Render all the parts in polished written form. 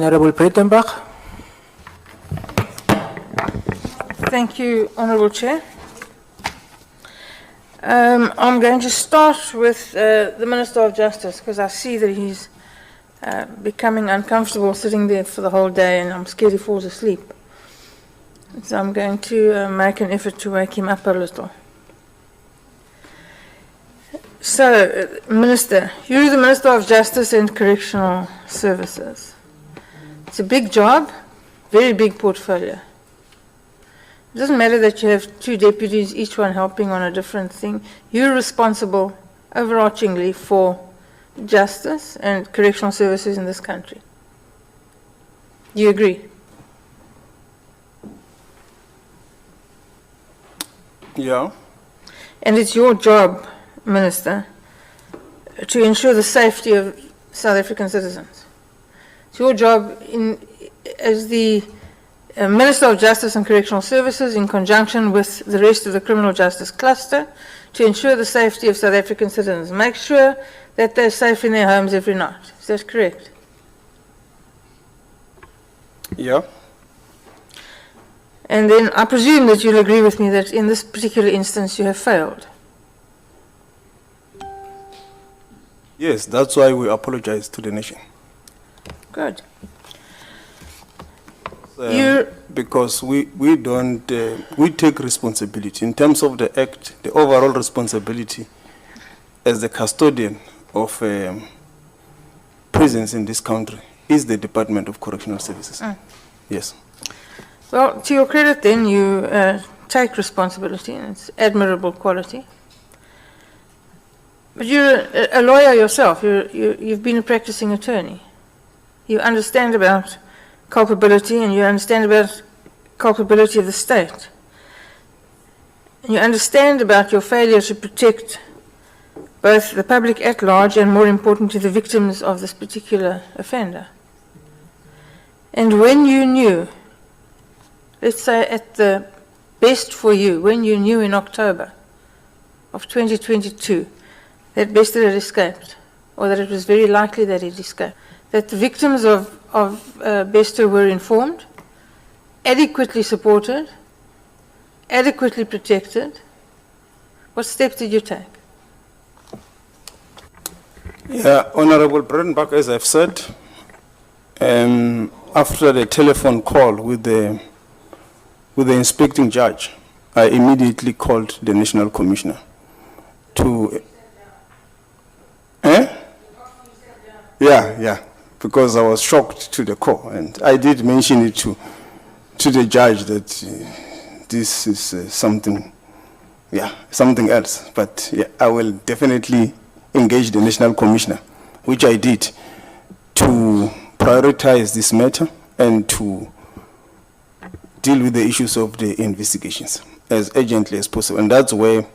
Honorable Breytenbach. Thank you, Honourable Chair. I'm going to start with the Minister of Justice because I see that he's becoming uncomfortable sitting there for the whole day and I'm scared he falls asleep. So I'm going to make an effort to wake him up a little. So, Minister, you're the Minister of Justice and Correctional Services. It's a big job, very big portfolio. It doesn't matter that you have two deputies, each one helping on a different thing. You're responsible overarchingly for justice and correctional services in this country. Do you agree? Yeah. And it's your job, Minister, to ensure the safety of South African citizens. It's your job as the Minister of Justice and Correctional Services, in conjunction with the rest of the criminal justice cluster, to ensure the safety of South African citizens. Make sure that they're safe in their homes every night. Is that correct? Yeah. And then I presume that you'll agree with me that in this particular instance you have failed. Yes, that's why we apologize to the nation. Good. Because we don't, we take responsibility in terms of the act, the overall responsibility as the custodian of prisons in this country is the Department of Correctional Services. Yes. Well, to your credit then, you take responsibility, and it's admirable quality. But you're a lawyer yourself. You've been a practicing attorney. You understand about culpability, and you understand about culpability of the state. And you understand about your failure to protect both the public at large and, more importantly, the victims of this particular offender. And when you knew, let's say at the best for you, when you knew in October of 2022 that Bester had escaped, or that it was very likely that he'd escaped, that the victims of Bester were informed, adequately supported, adequately protected, what steps did you take? Yeah, Honorable Breytenbach, as I've said, after the telephone call with the inspecting judge, I immediately called the National Commissioner to... Yeah, because I was shocked to the core, and I did mention it to the judge that this is something else. But yeah, I will definitely engage the National Commissioner, which I did, to prioritize this matter and to deal with the issues of the investigations as urgently as possible. And that's where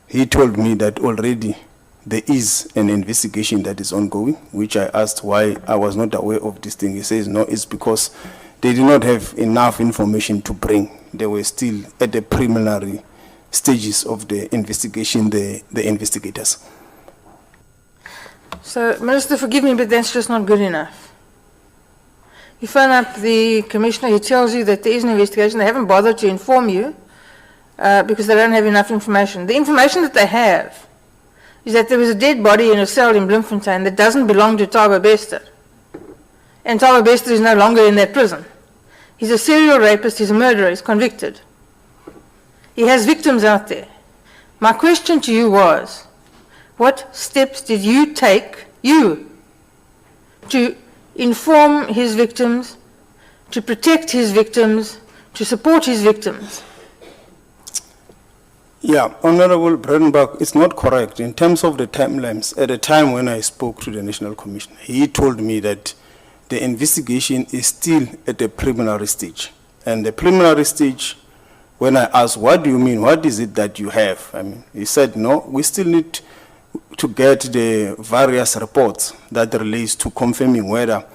he told me that already there is an investigation that is ongoing, which I asked why I was not aware of this thing. He says, no, it's because they did not have enough information to bring. They were still at the preliminary stages of the investigation, the investigators. So, Minister, forgive me, but that's just not good enough. You phone up the Commissioner, he tells you that there is an investigation. They haven't bothered to inform you because they don't have enough information. The information that they have is that there was a dead body in a cell in Bloemfontein that doesn't belong to Thabo Bester. And Thabo Bester is no longer in that prison. He's a serial rapist, he's a murderer, he's convicted. He has victims out there. My question to you was, what steps did you take, to inform his victims, to protect his victims, to support his victims? Yeah, Honorable Breytenbach, it's not correct. In terms of the timelines, at the time when I spoke to the National Commissioner, he told me that the investigation is still at the preliminary stage. And the preliminary stage, when I asked, what do you mean? What is it that you have? I mean, he said, no, we still need to get the various reports that relates to confirming whether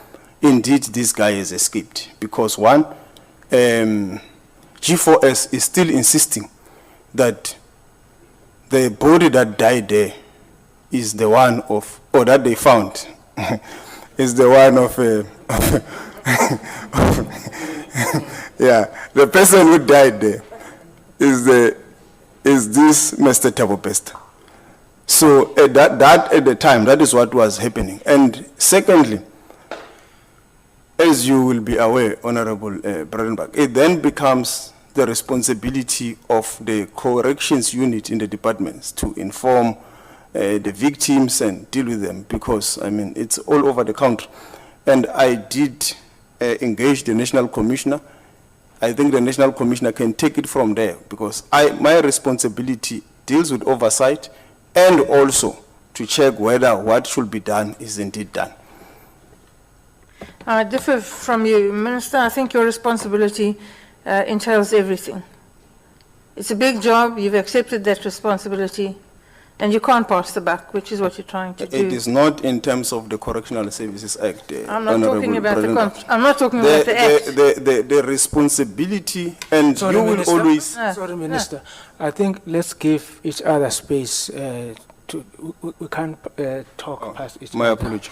indeed this guy has escaped. Because one, G4s is still insisting that the body that died there is the one of, or that they found, is the one of yeah, the person who died there is this Mr. Thabo Bester. So at at the time, that is what was happening. And secondly, as you will be aware, Honorable Breytenbach, it then becomes the responsibility of the corrections unit in the departments to inform the victims and deal with them, because, I mean, it's all over the country. And I did engage the National Commissioner. I think the National Commissioner can take it from there, because my responsibility deals with oversight and also to check whether what should be done is indeed done. I differ from you, Minister. I think your responsibility entails everything. It's a big job. You've accepted that responsibility, and you can't pass the buck, which is what you're trying to do. It is not in terms of the Correctional Services Act. I'm not talking about I'm not talking about the Act. The responsibility, and Sorry, you will Minister. always. Sorry, Minister. I think let's give each other space. We can't talk past each other. My apology.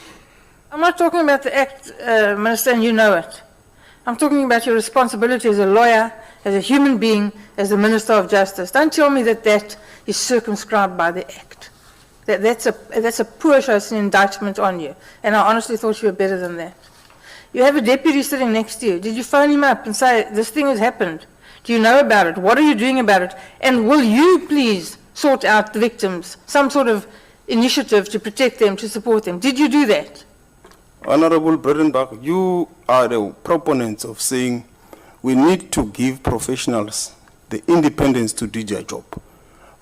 I'm not talking about the Act, Minister, and you know it. I'm talking about your responsibility as a lawyer, as a human being, as the Minister of Justice. Don't tell me that that is circumscribed by the Act. That's a poor show, it's an indictment on you. And I honestly thought you were better than that. You have a deputy sitting next to you. Did you phone him up and say, this thing has happened? Do you know about it? What are you doing about it? And will you please sort out the victims, some sort of initiative to protect them, to support them? Did you do that? Honorable Breytenbach, you are the proponents of saying we need to give professionals the independence to do their job.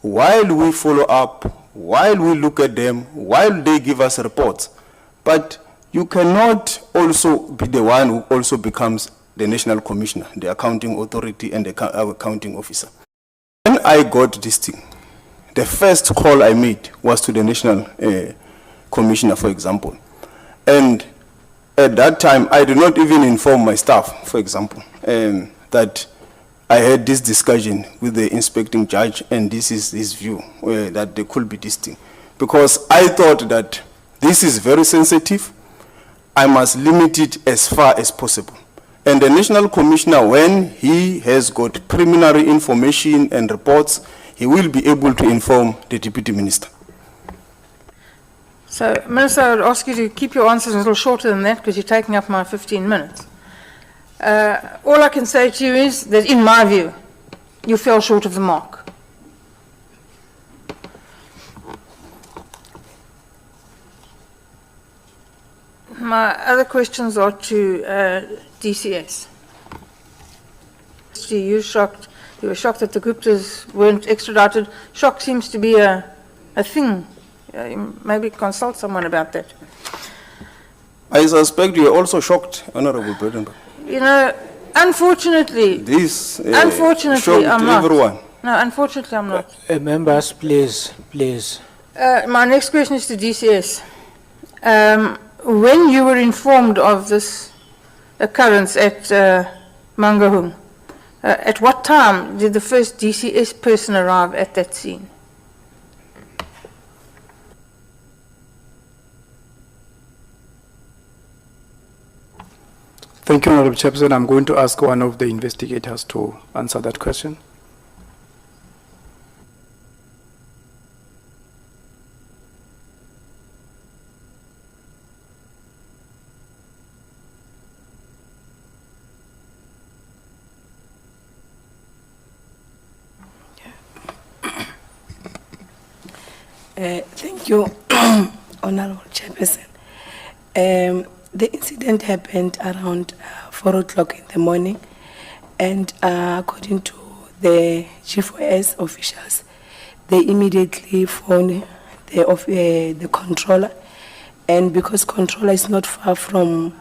While we follow up, while we look at them, while they give us reports, but you cannot also be the one who also becomes the National Commissioner, the accounting authority, and the accounting officer. When I got this thing, the first call I made was to the National Commissioner, for example. And at that time, I did not even inform my staff, for example, that I had this discussion with the inspecting judge, and this is his view, that there could be this thing. Because I thought that this is very sensitive, I must limit it as far as possible. And the National Commissioner, when he has got preliminary information and reports, he will be able to inform the Deputy Minister. So, Minister, I would ask you to keep your answers a little shorter than that, because you're taking up my 15 minutes. All I can say to you is that, in my view, you fell short of the mark. My other questions are to DCS. You were shocked that the Guptas weren't extradited. Shock seems to be a thing. Maybe consult someone about that. I suspect you are also shocked, Honorable Breytenbach. You know, unfortunately, unfortunately, shocked I'm not. Everyone. No, unfortunately, I'm not. Members, please. My next question is to DCS. When you were informed of this occurrence at Mangaung, at what time did the first DCS person arrive at that scene? Thank you, Honorable Chairperson. I'm going to ask one of the investigators to answer that question. Thank you, Honorable Chairperson. The incident happened around 4 o'clock in the morning, and according to the G4s officials, they immediately phoned the controller, and because controller is not far from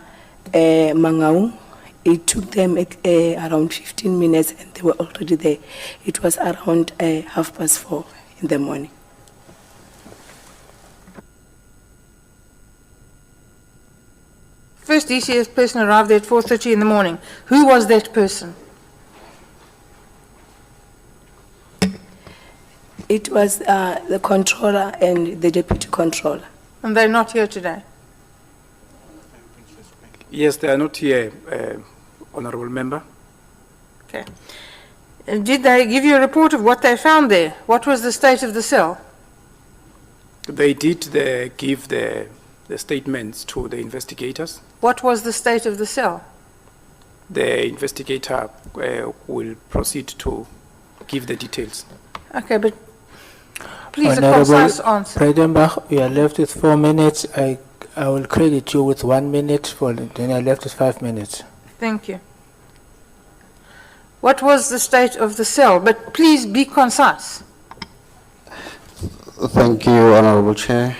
Mangaung, it took them around 15 minutes, and they were already there. It was around 4:30 in the morning. First DCS person arrived there at 4:30 in the morning. Who was that person? It was the controller and the deputy controller. And they're not here today. Yes, they are not here, Honorable Member. Okay. Did they give you a report of what they found there? What was the state of the cell? They did give the statements to the investigators. What was the state of the cell? The investigator will proceed to give the details. Okay, but please, a Honorable concise answer. Breytenbach, you are left with 4 minutes. I will credit you with 1 minute, then I left with 5 minutes. Thank you. What was the state of the cell? But please be concise. Thank you, Honorable Chair.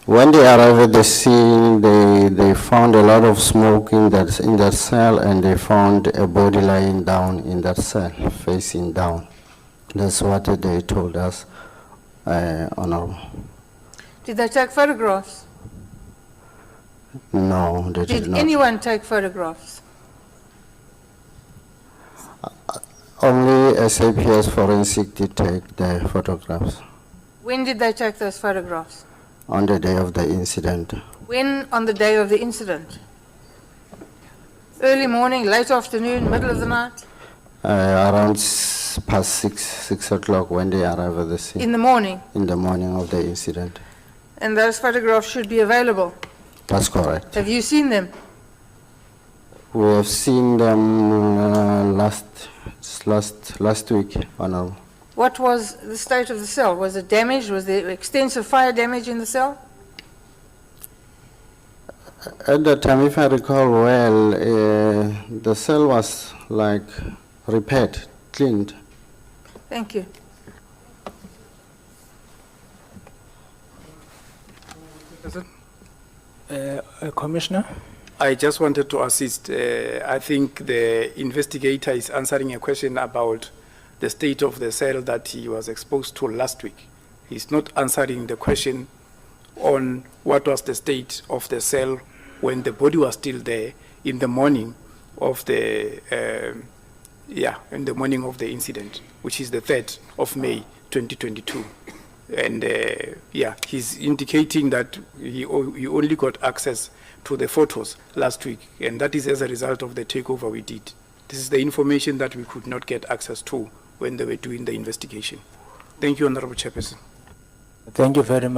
When they arrived at the scene, they found a lot of smoke in that cell, and they found a body lying down in that cell, facing down. That's what they told us, Honorable. Did they take photographs? No, they did not. Did anyone take photographs? Only SAPS Forensic did take the photographs When did they take those photographs? on the day of the incident. When on the day of the incident? Early morning, late afternoon, middle of the night? Around past 6 o'clock when they arrived at the scene. In the morning? In the morning of the incident. And those photographs should be available. That's correct. Have you seen them? We have seen them last week, Honorable. What was the state of the cell? Was it damaged? Was there extensive fire damage in the cell? At the time, if I recall well, the cell was like repaired, cleaned. Thank you. Commissioner? I just wanted to assist. I think the investigator is answering a question about the state of the cell that he was exposed to last week. He's not answering the question on what was the state of the cell when the body was still there in the morning of the in the morning of the incident, which is the 3rd of May 2022. And he's indicating that he only got access to the photos last week, and that is as a result of the takeover we did. This is the information that we could not get access to when they were doing the investigation. Thank you, Honorable Chairperson. Thank you very much.